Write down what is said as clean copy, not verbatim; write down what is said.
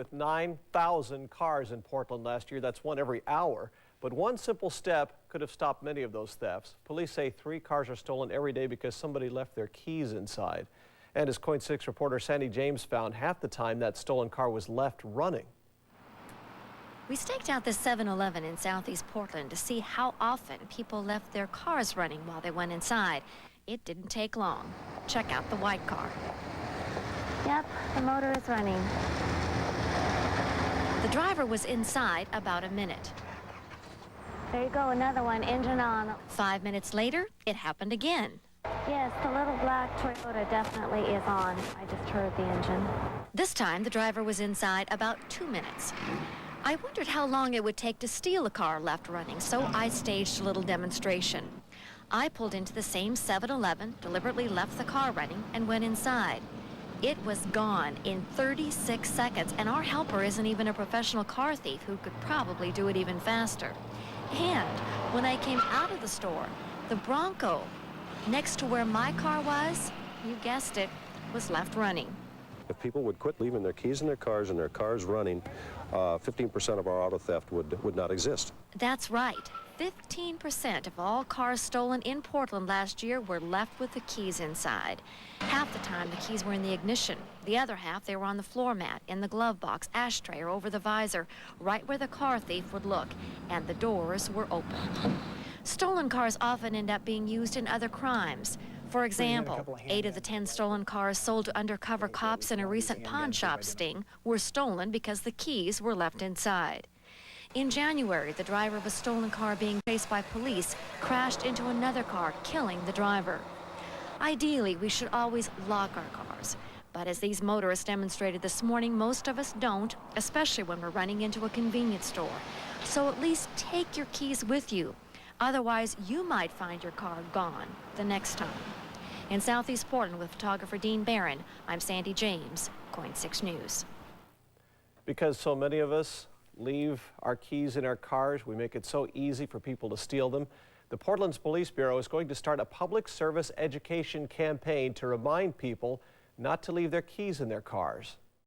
with 9,000 cars in Portland last year. That's one every hour. But one simple step could have stopped many of those thefts. Police say 3 cars are stolen every day because somebody left their keys inside. And as KOIN 6 reporter Sandy James found, half the time that stolen car was left running. We staked out this 7-Eleven in southeast Portland to see how often people left their cars running while they went inside. It didn't take long. Check out the white car. Yep, the motor is running. The driver was inside about a minute. There you go, another one, engine on. 5 minutes later, it happened again. Yes, the little black Toyota definitely is on. I just heard the engine. This time, the driver was inside about 2 minutes. I wondered how long it would take to steal a car left running, so I staged a little demonstration. I pulled into the same 7-Eleven, deliberately left the car running, and went inside. It was gone in 36 seconds, and our helper isn't even a professional car thief who could probably do it even faster. And when I came out of the store, the Bronco next to where my car was, you guessed it, was left running. If people would quit leaving their keys in their cars and their cars running, 15% of our auto theft would not exist. That's right. 15% of all cars stolen in Portland last year were left with the keys inside. Half the time the keys were in the ignition. The other half they were on the floor mat, in the glove box, ashtray, or over the visor, right where the car thief would look. And the doors were open. Stolen cars often end up being used in other crimes. For example, 8 of the 10 stolen cars sold to undercover cops in a recent pawn shop sting were stolen because the keys were left inside. In January, the driver of a stolen car being chased by police crashed into another car, killing the driver. Ideally, we should always lock our cars. But as these motorists demonstrated this morning, most of us don't, especially when we're running into a convenience store. So at least take your keys with you. Otherwise, you might find your car gone the next time. In southeast Portland with photographer Dean Barron, I'm Sandy James, KOIN 6 News. Because so many of us leave our keys in our cars, we make it so easy for people to steal them. The Portland's Police Bureau is going to start a public service education campaign to remind people not to leave their keys in their cars.